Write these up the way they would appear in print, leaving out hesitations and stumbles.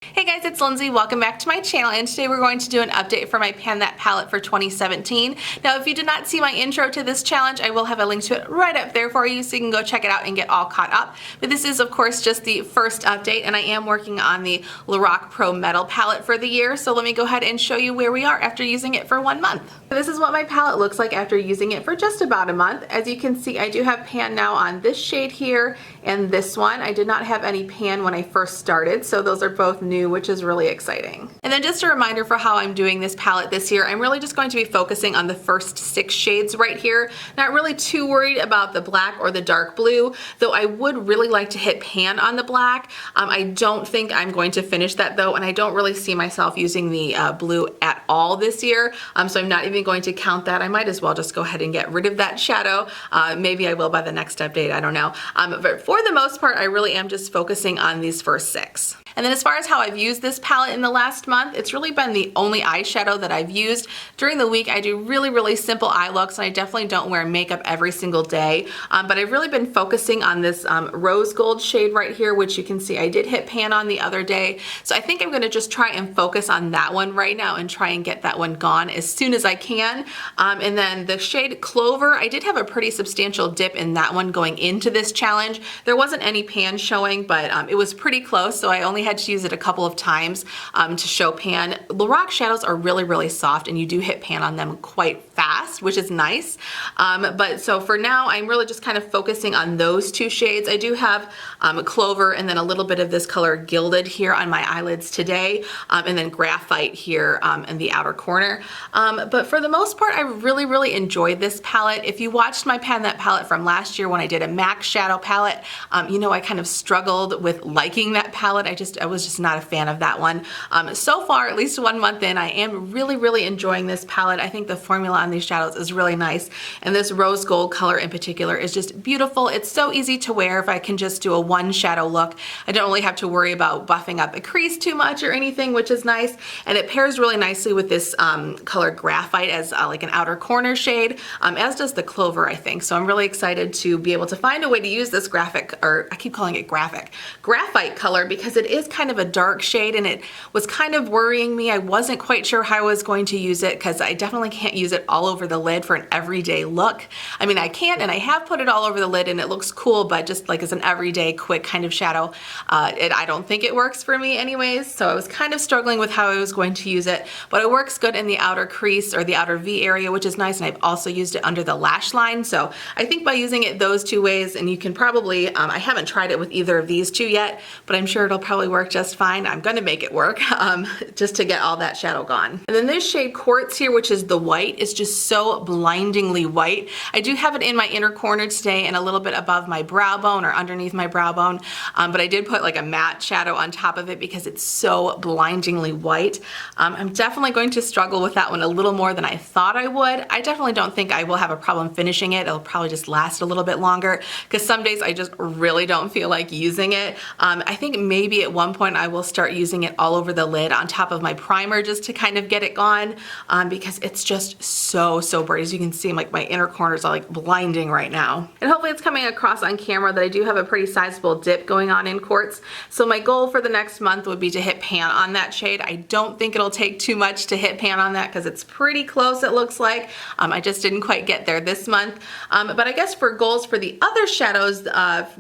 Hey guys, it's Lindsay. Welcome back to my channel, and today we're going to do an update for my Pan That palette for 2017. Now, if you did not see my intro to this challenge, I will have a link to it right up there for you so you can go check it out and get all caught up. But this is, of course, just the first update, and I am working on the Lorac Pro Metal palette for the year, so let me go ahead and show you where we are after using it for 1 month. This is what my palette looks like after using it for just about a month. As you can see, I do have pan now on this shade here and this one. I did not have any pan when I first started, so those are both new, which is really exciting. And then just a reminder for how I'm doing this palette this year, I'm really just going to be focusing on the first 6 shades right here. Not really too worried about the black or the dark blue, though I would really like to hit pan on the black. I don't think I'm going to finish that though, and I don't really see myself using the blue at all this year, so I'm not even going to count that. I might as well just go ahead and get rid of that shadow. Maybe I will by the next update, I don't know. But for the most part, I really am just focusing on these first 6. And then as far as how I've used this palette in the last month, it's really been the only eyeshadow that I've used. During the week, I do really simple eye looks, and I definitely don't wear makeup every single day. But I've really been focusing on this rose gold shade right here, which you can see I did hit pan on the other day. So I think I'm gonna just try and focus on that one right now and try and get that one gone as soon as I can. And then the shade Clover, I did have a pretty substantial dip in that one going into this challenge. There wasn't any pan showing, but it was pretty close, so I only had to use it a couple of times to show pan. Lorac shadows are really soft, and you do hit pan on them quite fast, which is nice. But so for now, I'm really just kind of focusing on those 2 shades. I do have Clover and then a little bit of this color Gilded here on my eyelids today, and then Graphite here in the outer corner. But for the most part, I really enjoyed this palette. If you watched my Pan That palette from last year when I did a MAC shadow palette, you know I kind of struggled with liking that palette. I was just not a fan of that one. So far, at least 1 month in, I am really enjoying this palette. I think the formula on these shadows is really nice, and this rose gold color in particular is just beautiful. It's so easy to wear if I can just do a 1 shadow look. I don't really have to worry about buffing up the crease too much or anything, which is nice, and it pairs really nicely with this color Graphite as like an outer corner shade, as does the Clover, I think. So I'm really excited to be able to find a way to use this graphic, or I keep calling it graphite color, because it is kind of a dark shade, and it was kind of worrying me. I wasn't quite sure how I was going to use it, because I definitely can't use it all over the lid for an everyday look. I mean, I can, and I have put it all over the lid and it looks cool, but just like as an everyday quick kind of shadow, I don't think it works for me anyways. So I was kind of struggling with how I was going to use it, but it works good in the outer crease or the outer V area, which is nice, and I've also used it under the lash line. So I think by using it those 2 ways, and you can probably, I haven't tried it with either of these 2 yet, but I'm sure it'll probably work just fine. I'm gonna make it work just to get all that shadow gone. And then this shade Quartz here, which is the white, is just so blindingly white. I do have it in my inner corner today and a little bit above my brow bone or underneath my brow bone, but I did put like a matte shadow on top of it because it's so blindingly white. I'm definitely going to struggle with that one a little more than I thought I would. I definitely don't think I will have a problem finishing it. It'll probably just last a little bit longer, because some days I just really don't feel like using it. I think maybe at one point I will start using it all over the lid on top of my primer just to kind of get it gone, because it's just so bright. As you can see, like my inner corners are like blinding right now. And hopefully it's coming across on camera that I do have a pretty sizable dip going on in Quartz. So my goal for the next month would be to hit pan on that shade. I don't think it'll take too much to hit pan on that, because it's pretty close, it looks like. I just didn't quite get there this month. But I guess for goals for the other shadows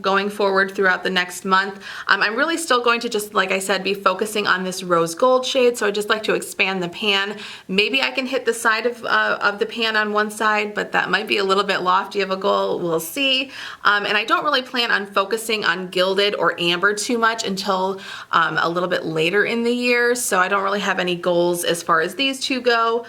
going forward throughout the next month, I'm really still going to just, like I said, be focusing on this rose gold shade. So I just like to expand the pan. Maybe I can hit the side of the pan on one side, but that might be a little bit lofty of a goal. We'll see. And I don't really plan on focusing on Gilded or Amber too much until a little bit later in the year. So I don't really have any goals as far as these 2 go.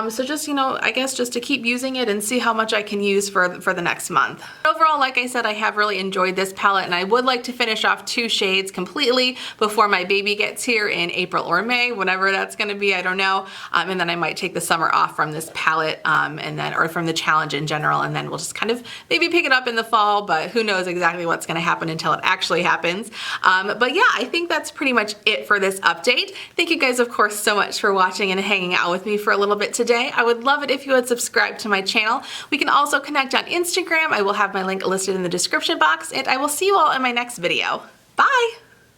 So just, you know, I guess just to keep using it and see how much I can use for the next month. Overall, like I said, I have really enjoyed this palette, and I would like to finish off 2 shades completely before my baby gets here in April or May, whenever that's going to be, I don't know. And then I might take the summer off from this palette, and then, or from the challenge in general, and then we'll just kind of maybe pick it up in the fall, but who knows exactly what's going to happen until it actually happens. But yeah, I think that's pretty much it for this update. Thank you guys, of course, so much for watching and hanging out with me for a little bit today. I would love it if you would subscribe to my channel. We can also connect on Instagram. I will have my link listed in the description box, and I will see you all in my next video. Bye!